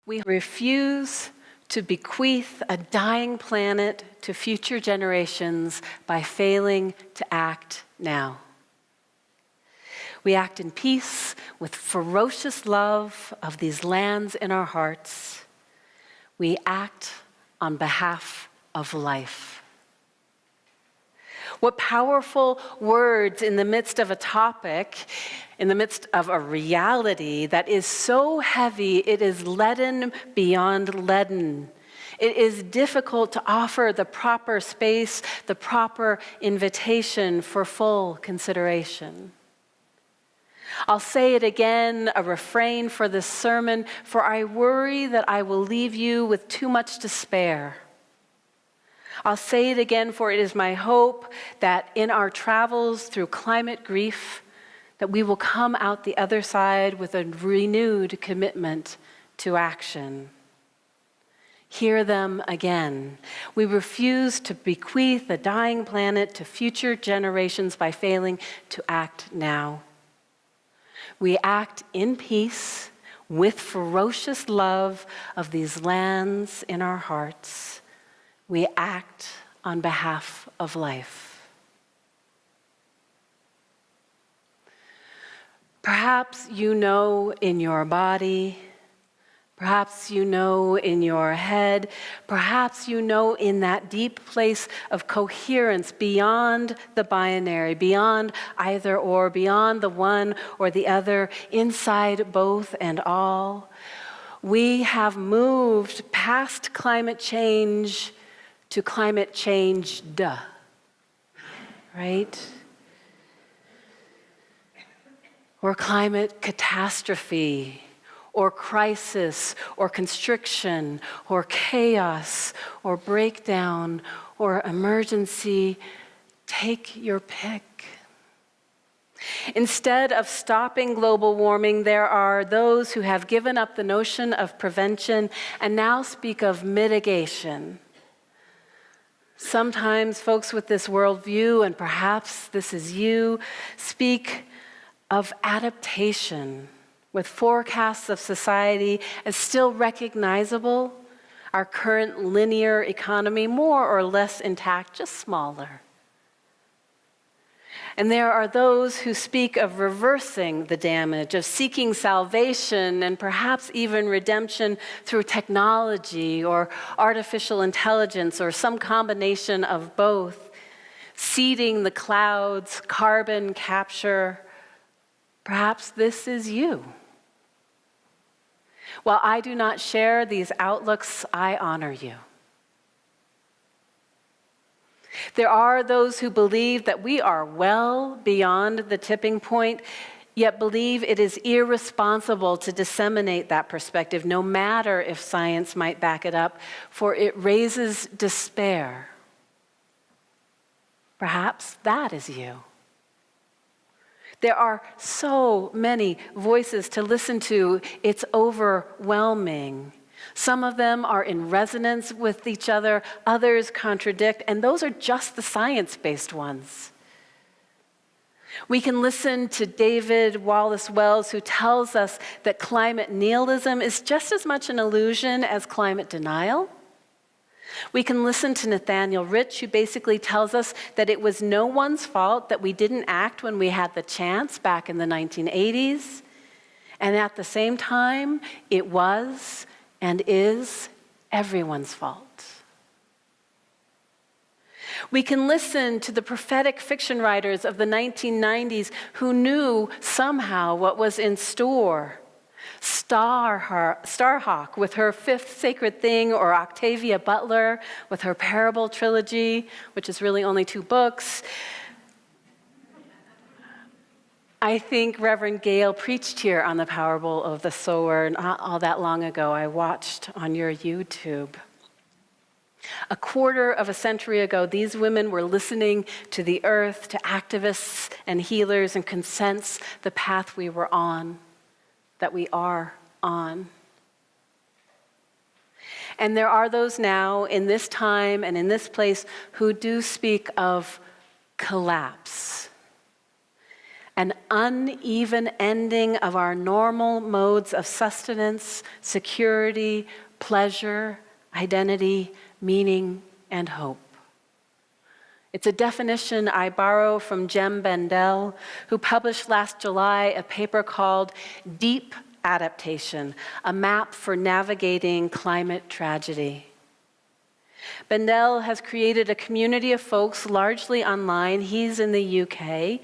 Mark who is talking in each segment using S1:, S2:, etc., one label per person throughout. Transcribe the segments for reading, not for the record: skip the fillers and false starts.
S1: We refuse to bequeath a dying planet to future generations by failing to act now. We act in peace with ferocious love of these lands in our hearts. We act on behalf of life. What powerful words in the midst of a topic, in the midst of a reality that is so heavy it is leaden beyond leaden. It is difficult to offer the proper space, the proper invitation for full consideration. I'll say it again, a refrain for this sermon, for I worry that I will leave you with too much to spare. I'll say it again, for it is my hope that in our travels through climate grief, that we will come out the other side with a renewed commitment to action. Hear them again. We refuse to bequeath a dying planet to future generations by failing to act now. We act in peace with ferocious love of these lands in our hearts. We act on behalf of life. Perhaps you know in your body, perhaps you know in your head, perhaps you know in that deep place of coherence beyond the binary, beyond either or, beyond the one or the other, inside both and all. We have moved past climate change to climate changed, right? Or climate catastrophe, or crisis, or constriction, or chaos, or breakdown, or emergency. Take your pick. Instead of stopping global warming, there are those who have given up the notion of prevention and now speak of mitigation. Sometimes folks with this worldview, and perhaps this is you, speak of adaptation, with forecasts of society as still recognizable, our current linear economy more or less intact, just smaller. And there are those who speak of reversing the damage, of seeking salvation and perhaps even redemption through technology or artificial intelligence or some combination of both, seeding the clouds, carbon capture. Perhaps this is you. While I do not share these outlooks, I honor you. There are those who believe that we are well beyond the tipping point, yet believe it is irresponsible to disseminate that perspective, no matter if science might back it up, for it raises despair. Perhaps that is you. There are so many voices to listen to, it's overwhelming. Some of them are in resonance with each other, others contradict, and those are just the science-based ones. We can listen to David Wallace Wells, who tells us that climate nihilism is just as much an illusion as climate denial. We can listen to Nathaniel Rich, who basically tells us that it was no one's fault that we didn't act when we had the chance back in the 1980s. And at the same time, it was and is everyone's fault. We can listen to the prophetic fiction writers of the 1990s who knew somehow what was in store. Starhawk with her Fifth Sacred Thing, or Octavia Butler with her Parable trilogy, which is really only 2 books. I think Reverend Gale preached here on the parable of the sower not all that long ago. I watched on your YouTube. A quarter of a century ago, these women were listening to the earth, to activists and healers, and could sense the path we were on, that we are on. And there are those now in this time and in this place who do speak of collapse. an uneven ending of our normal modes of sustenance, security, pleasure, identity, meaning, and hope. It's a definition I borrow from Jem Bendell, who published last July a paper called Deep Adaptation, a map for navigating climate tragedy. Bendell has created a community of folks, largely online, he's in the UK,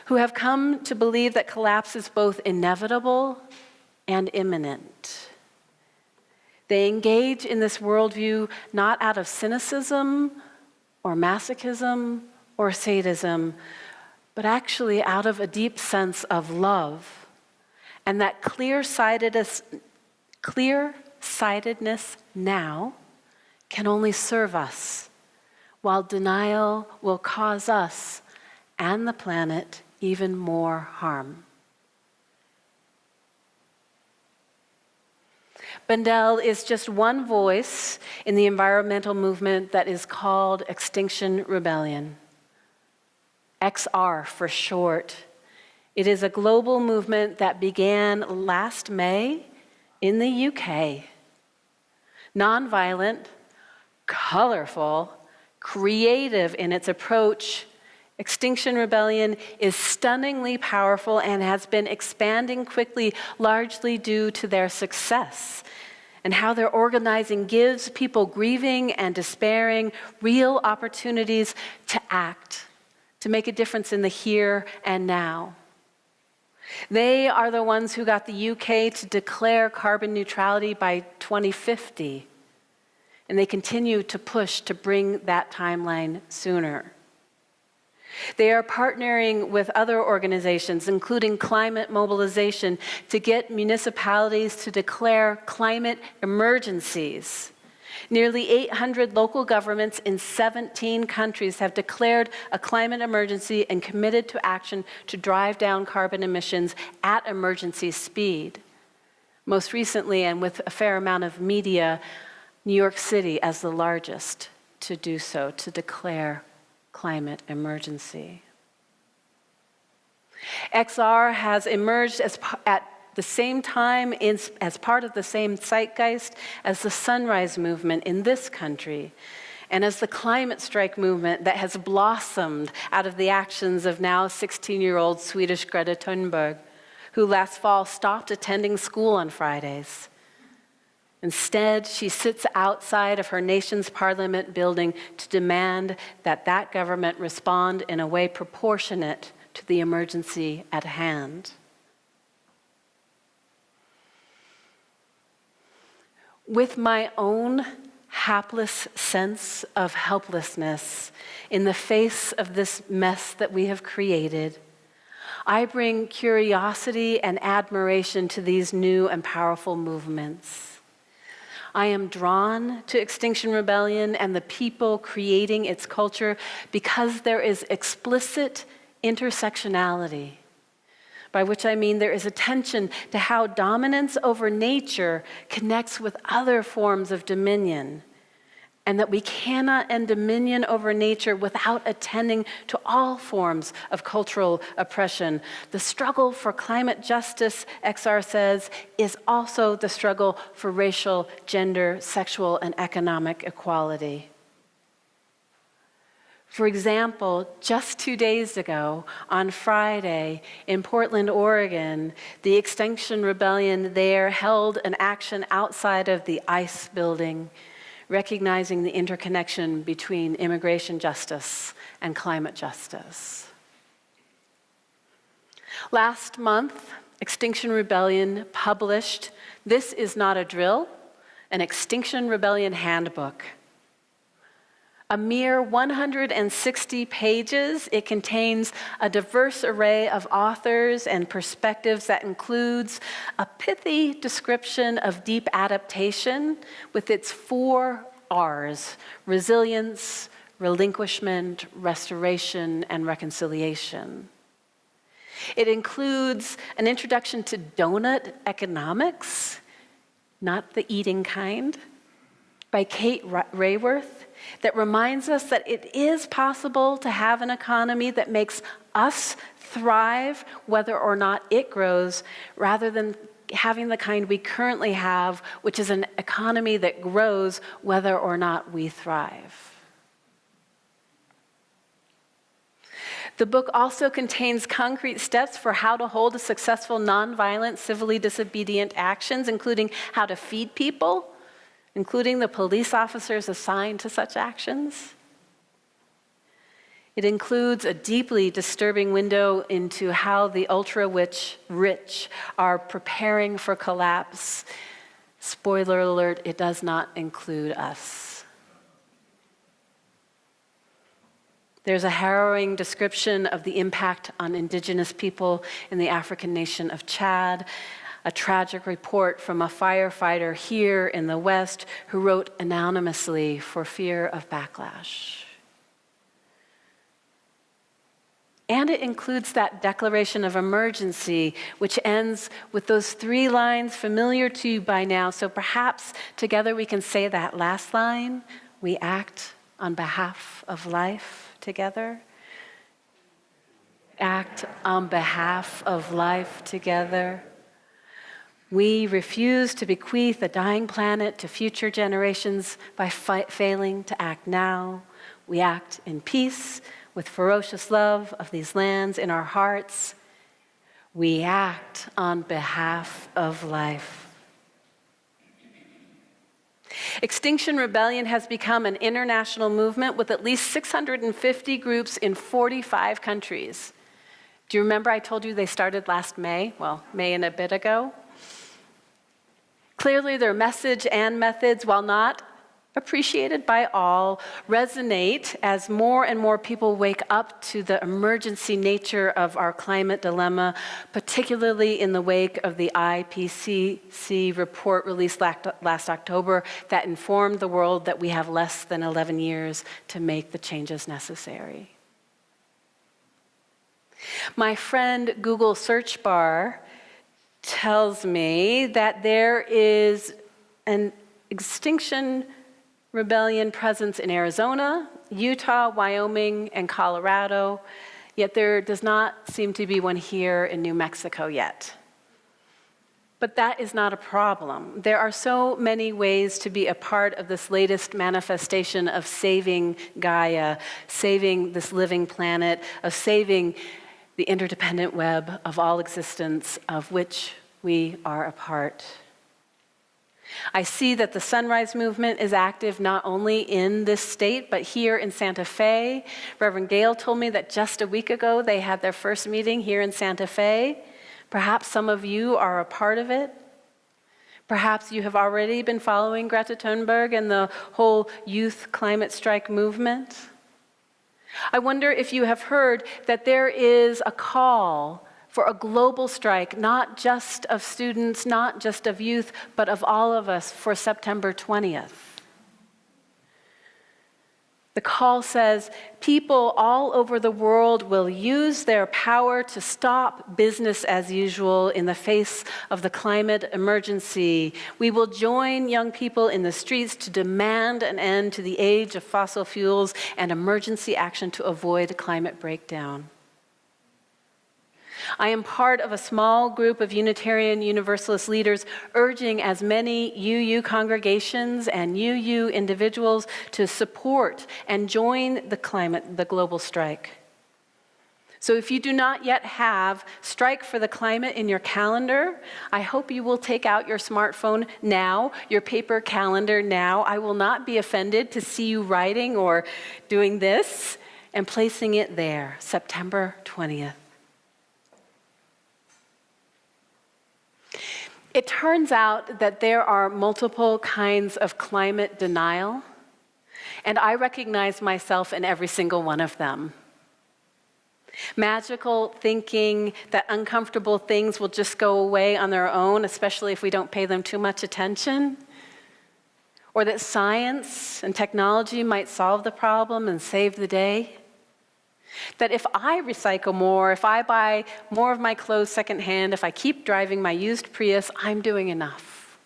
S1: who have come to believe that collapse is both inevitable and imminent. They engage in this worldview not out of cynicism or masochism or sadism, but actually out of a deep sense of love, and that clear-sightedness now can only serve us, while denial will cause us and the planet even more harm. Bendell is just one voice in the environmental movement that is called Extinction Rebellion. XR for short. It is a global movement that began last May in the UK. Nonviolent, colorful, creative in its approach, Extinction Rebellion is stunningly powerful and has been expanding quickly, largely due to their success and how their organizing gives people grieving and despairing real opportunities to act, to make a difference in the here and now. They are the ones who got the UK to declare carbon neutrality by 2050, and they continue to push to bring that timeline sooner. They are partnering with other organizations, including Climate Mobilization, to get municipalities to declare climate emergencies. Nearly 800 local governments in 17 countries have declared a climate emergency and committed to action to drive down carbon emissions at emergency speed. Most recently, and with a fair amount of media, New York City as the largest to do so, to declare climate emergency. XR has emerged at the same time as part of the same zeitgeist as the Sunrise Movement in this country, and as the climate strike movement that has blossomed out of the actions of now 16-year-old Swedish Greta Thunberg, who last fall stopped attending school on Fridays. Instead, she sits outside of her nation's parliament building to demand that that government respond in a way proportionate to the emergency at hand. With my own hapless sense of helplessness in the face of this mess that we have created, I bring curiosity and admiration to these new and powerful movements. I am drawn to Extinction Rebellion and the people creating its culture because there is explicit intersectionality, by which I mean there is attention to how dominance over nature connects with other forms of dominion, and that we cannot end dominion over nature without attending to all forms of cultural oppression. The struggle for climate justice, XR says, is also the struggle for racial, gender, sexual, and economic equality. For example, just 2 days ago, on Friday, in Portland, Oregon, the Extinction Rebellion there held an action outside of the ICE building, recognizing the interconnection between immigration justice and climate justice. Last month, Extinction Rebellion published This Is Not a Drill, an Extinction Rebellion handbook. A mere 160 pages, it contains a diverse array of authors and perspectives that includes a pithy description of deep adaptation with its 4 R's: resilience, relinquishment, restoration, and reconciliation. It includes an introduction to donut economics, not the eating kind, by Kate Rayworth that reminds us that it is possible to have an economy that makes us thrive whether or not it grows, rather than having the kind we currently have, which is an economy that grows whether or not we thrive. The book also contains concrete steps for how to hold a successful nonviolent, civilly disobedient actions, including how to feed people, including the police officers assigned to such actions. It includes a deeply disturbing window into how the ultra-rich are preparing for collapse. Spoiler alert, it does not include us. There's a harrowing description of the impact on indigenous people in the African nation of Chad, a tragic report from a firefighter here in the West who wrote anonymously for fear of backlash. And it includes that declaration of emergency, which ends with those 3 lines familiar to you by now. So perhaps together we can say that last line, we act on behalf of life. Together. Act on behalf of life together. We refuse to bequeath a dying planet to future generations by failing to act now. We act in peace with ferocious love of these lands in our hearts. We act on behalf of life. Extinction Rebellion has become an international movement with at least 650 groups in 45 countries. Do you remember I told you they started last May? Well, May and a bit ago. Clearly, their message and methods, while not appreciated by all, resonate as more and more people wake up to the emergency nature of our climate dilemma, particularly in the wake of the IPCC report released last October that informed the world that we have less than 11 years to make the changes necessary. My friend Google search bar tells me that there is an Extinction Rebellion presence in Arizona, Utah, Wyoming, and Colorado, yet there does not seem to be one here in New Mexico yet. But that is not a problem. There are so many ways to be a part of this latest manifestation of saving Gaia, saving this living planet, of saving the interdependent web of all existence of which we are a part. I see that the Sunrise Movement is active not only in this state, but here in Santa Fe. Reverend Gale told me that just a week ago they had their first meeting here in Santa Fe. Perhaps some of you are a part of it. Perhaps you have already been following Greta Thunberg and the whole youth climate strike movement. I wonder if you have heard that there is a call for a global strike, not just of students, not just of youth, but of all of us for September 20th. The call says, people all over the world will use their power to stop business as usual in the face of the climate emergency. We will join young people in the streets to demand an end to the age of fossil fuels and emergency action to avoid climate breakdown. I am part of a small group of Unitarian Universalist leaders urging as many UU congregations and UU individuals to support and join the global strike. So if you do not yet have Strike for the Climate in your calendar, I hope you will take out your smartphone now, your paper calendar now. I will not be offended to see you writing or doing this and placing it there, September 20th. It turns out that there are multiple kinds of climate denial, and I recognize myself in every single one of them. Magical thinking that uncomfortable things will just go away on their own, especially if we don't pay them too much attention. Or that science and technology might solve the problem and save the day. That if I recycle more, if I buy more of my clothes secondhand, if I keep driving my used Prius, I'm doing enough.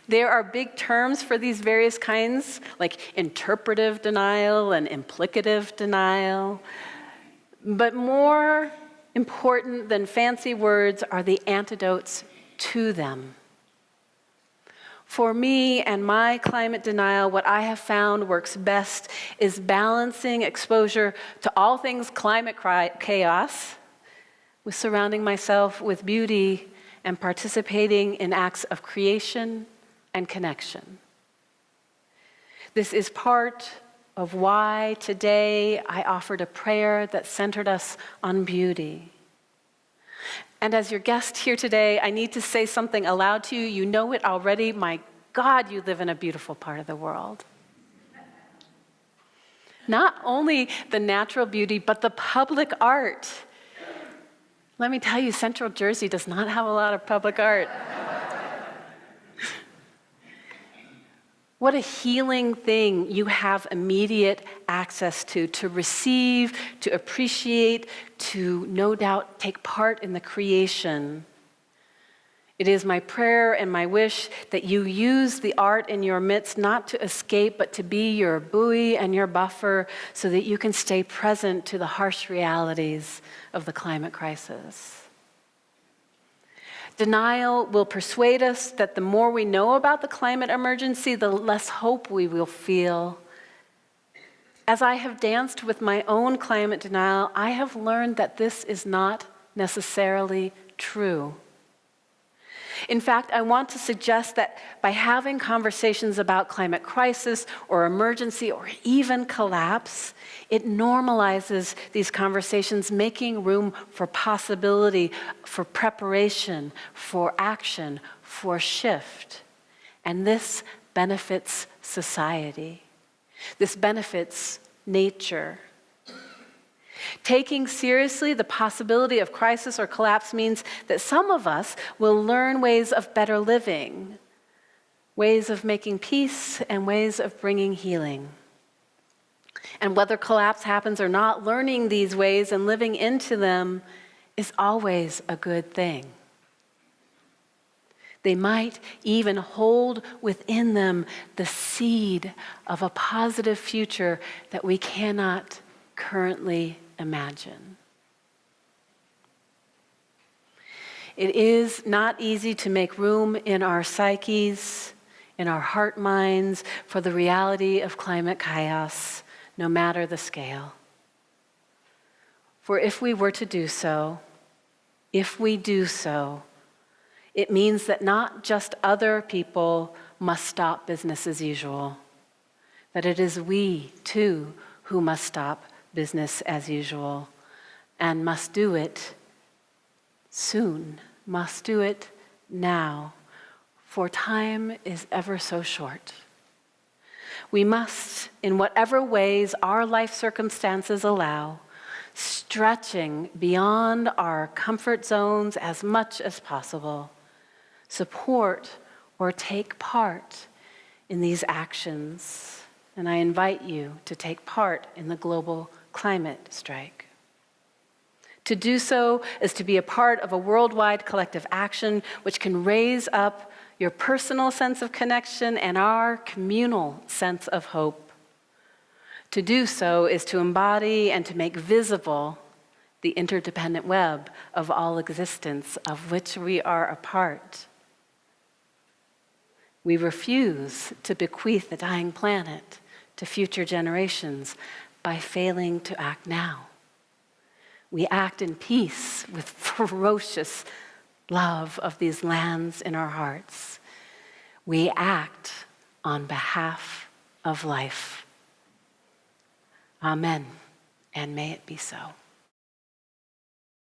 S1: There are big terms for these various kinds, like interpretive denial and implicative denial. But more important than fancy words are the antidotes to them. For me and my climate denial, what I have found works best is balancing exposure to all things climate chaos with surrounding myself with beauty and participating in acts of creation and connection. This is part of why today I offered a prayer that centered us on beauty. And as your guest here today, I need to say something aloud to you. You know it already. My God, you live in a beautiful part of the world. Not only the natural beauty, but the public art. Let me tell you, Central Jersey does not have a lot of public art. What a healing thing you have immediate access to receive, to appreciate, to no doubt take part in the creation. It is my prayer and my wish that you use the art in your midst not to escape, but to be your buoy and your buffer so that you can stay present to the harsh realities of the climate crisis. Denial will persuade us that the more we know about the climate emergency, the less hope we will feel. As I have danced with my own climate denial, I have learned that this is not necessarily true. In fact, I want to suggest that by having conversations about climate crisis or emergency or even collapse, it normalizes these conversations, making room for possibility, for preparation, for action, for shift. And this benefits society. This benefits nature. Taking seriously the possibility of crisis or collapse means that some of us will learn ways of better living, ways of making peace, and ways of bringing healing. And whether collapse happens or not, learning these ways and living into them is always a good thing. They might even hold within them the seed of a positive future that we cannot currently imagine. It is not easy to make room in our psyches, in our heart minds, for the reality of climate chaos, no matter the scale. For if we were to do so, if we do so, it means that not just other people must stop business as usual, that it is we, too, who must stop business as usual, and must do it soon, must do it now, for time is ever so short. We must, in whatever ways our life circumstances allow, stretching beyond our comfort zones as much as possible, support or take part in these actions. And I invite you to take part in the global climate strike. To do so is to be a part of a worldwide collective action which can raise up your personal sense of connection and our communal sense of hope. To do so is to embody and to make visible the interdependent web of all existence of which we are a part. We refuse to bequeath the dying planet to future generations by failing to act now. We act in peace with ferocious love of these lands in our hearts. We act on behalf of life. Amen, and may it be so.